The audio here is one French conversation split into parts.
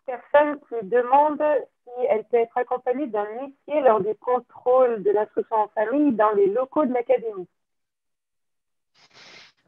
personne qui demande si elle peut être accompagnée d'un huissier lors des contrôles de l'instruction en famille dans les locaux de l'académie.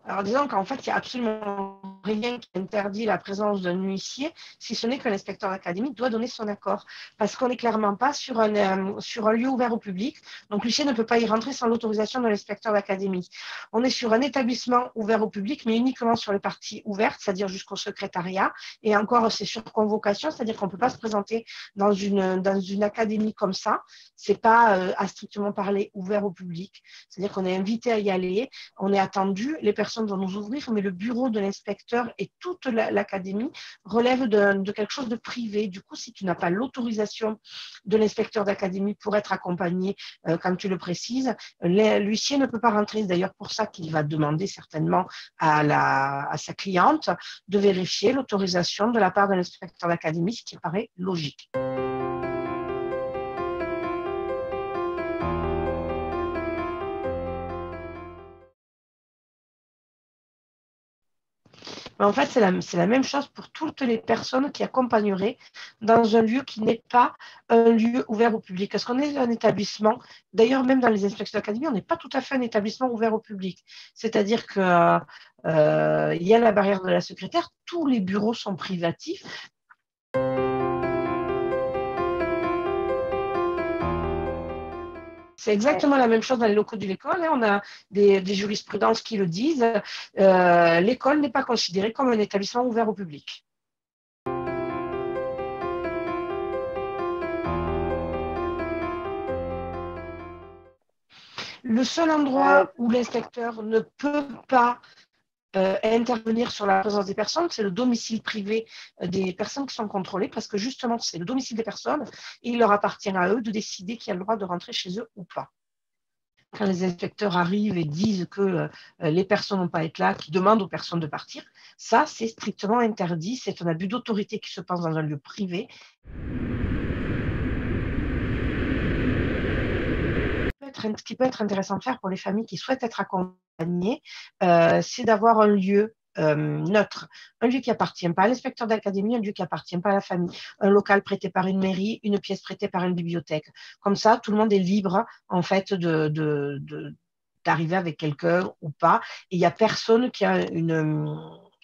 Alors, disons qu'en fait, il n'y a absolument rien qui interdit la présence d'un huissier, si ce n'est que l'inspecteur d'académie doit donner son accord. Parce qu'on n'est clairement pas sur un lieu ouvert au public. Donc, l'huissier ne peut pas y rentrer sans l'autorisation de l'inspecteur d'académie. On est sur un établissement ouvert au public, mais uniquement sur les parties ouvertes, c'est-à-dire jusqu'au secrétariat. Et encore, c'est sur convocation, c'est-à-dire qu'on ne peut pas se présenter dans une académie comme ça. Ce n'est pas, à strictement parler, ouvert au public. C'est-à-dire qu'on est invité à y aller, on est attendu, les personnes vont nous ouvrir, mais le bureau de l'inspecteur et toute l'académie relèvent de quelque chose de privé. Du coup, si tu n'as pas l'autorisation de l'inspecteur d'académie pour être accompagné, comme tu le précises, l'huissier ne peut pas rentrer. C'est d'ailleurs pour ça qu'il va demander certainement à sa cliente de vérifier l'autorisation de la part de l'inspecteur d'académie, ce qui paraît logique. Mais en fait, c'est la même chose pour toutes les personnes qui accompagneraient dans un lieu qui n'est pas un lieu ouvert au public. Parce qu'on est un établissement, d'ailleurs, même dans les inspections d'académie, on n'est pas tout à fait un établissement ouvert au public. C'est-à-dire qu'il y a la barrière de la secrétaire, tous les bureaux sont privatifs. C'est exactement la même chose dans les locaux de l'école. On a des jurisprudences qui le disent. L'école n'est pas considérée comme un établissement ouvert au public. Le seul endroit où l'inspecteur ne peut pas intervenir sur la présence des personnes, c'est le domicile privé des personnes qui sont contrôlées, parce que justement, c'est le domicile des personnes et il leur appartient à eux de décider qui a le droit de rentrer chez eux ou pas. Quand les inspecteurs arrivent et disent que les personnes n'ont pas à être là, qui demandent aux personnes de partir, ça, c'est strictement interdit. C'est un abus d'autorité qui se passe dans un lieu privé. Ce qui peut être intéressant de faire pour les familles qui souhaitent être accompagnées, c'est d'avoir un lieu neutre, un lieu qui appartient pas à l'inspecteur d'académie, un lieu qui appartient pas à la famille, un local prêté par une mairie, une pièce prêtée par une bibliothèque. Comme ça, tout le monde est libre en fait d'arriver avec quelqu'un ou pas. Et il n'y a personne qui a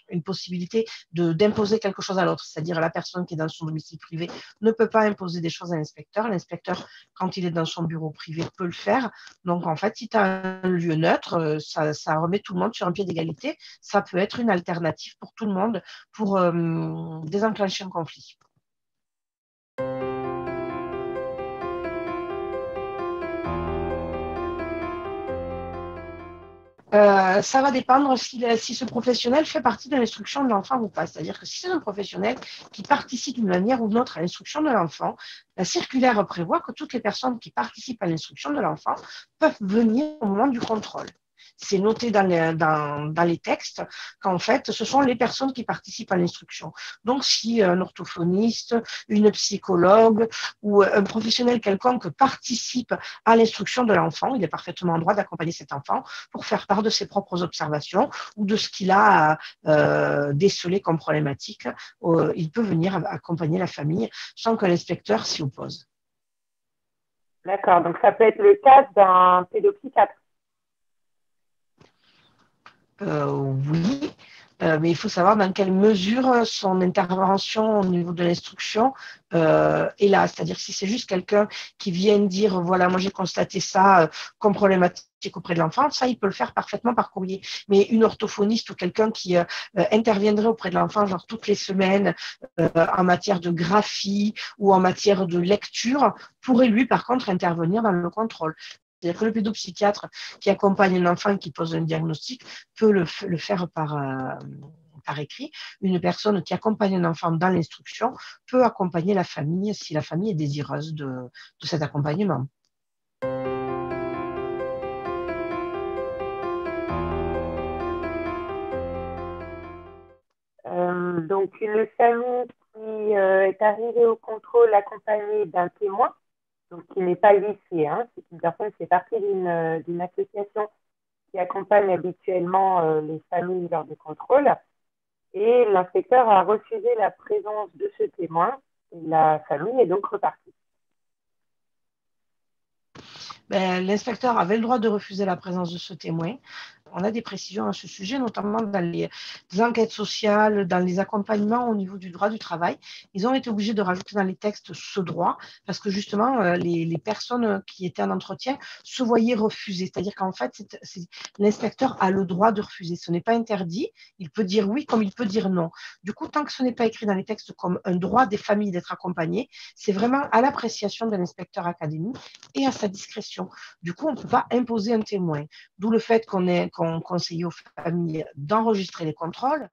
une possibilité d'imposer quelque chose à l'autre. C'est-à-dire la personne qui est dans son domicile privé ne peut pas imposer des choses à l'inspecteur. L'inspecteur, quand il est dans son bureau privé, peut le faire. Donc, en fait, si tu as un lieu neutre, ça remet tout le monde sur un pied d'égalité. Ça peut être une alternative pour tout le monde pour désenclencher un conflit. Ça va dépendre si ce professionnel fait partie de l'instruction de l'enfant ou pas. C'est-à-dire que si c'est un professionnel qui participe d'une manière ou d'une autre à l'instruction de l'enfant, la circulaire prévoit que toutes les personnes qui participent à l'instruction de l'enfant peuvent venir au moment du contrôle. C'est noté dans les textes qu'en fait, ce sont les personnes qui participent à l'instruction. Donc, si un orthophoniste, une psychologue ou un professionnel quelconque participe à l'instruction de l'enfant, il est parfaitement en droit d'accompagner cet enfant pour faire part de ses propres observations ou de ce qu'il a décelé comme problématique. Il peut venir accompagner la famille sans que l'inspecteur s'y oppose. D'accord, donc ça peut être le cas d'un pédopsychiatre. Oui, mais il faut savoir dans quelle mesure son intervention au niveau de l'instruction est là. C'est-à-dire si c'est juste quelqu'un qui vient dire, voilà, moi j'ai constaté ça comme problématique auprès de l'enfant, ça, il peut le faire parfaitement par courrier. Mais une orthophoniste ou quelqu'un qui interviendrait auprès de l'enfant, genre toutes les semaines, en matière de graphie ou en matière de lecture, pourrait lui, par contre, intervenir dans le contrôle. C'est-à-dire que le pédopsychiatre qui accompagne un enfant qui pose un diagnostic peut le faire par écrit. Une personne qui accompagne un enfant dans l'instruction peut accompagner la famille si la famille est désireuse de cet accompagnement. Donc, une famille qui est arrivée au contrôle accompagnée d'un témoin, donc qui n'est pas l'huissier, hein, c'est une personne qui fait partie d'une association qui accompagne habituellement les familles lors des contrôles. Et l'inspecteur a refusé la présence de ce témoin Et la famille est donc repartie. L'inspecteur avait le droit de refuser la présence de ce témoin. On a des précisions à ce sujet, notamment dans les enquêtes sociales, dans les accompagnements au niveau du droit du travail. Ils ont été obligés de rajouter dans les textes ce droit parce que justement, les personnes qui étaient en entretien se voyaient refuser. C'est-à-dire qu'en fait, l'inspecteur a le droit de refuser. Ce n'est pas interdit. Il peut dire oui comme il peut dire non. Du coup, tant que ce n'est pas écrit dans les textes comme un droit des familles d'être accompagnées, c'est vraiment à l'appréciation de l'inspecteur académique et à sa discrétion. Du coup, on ne peut pas imposer un témoin. D'où le fait qu'on conseille aux familles d'enregistrer les contrôles,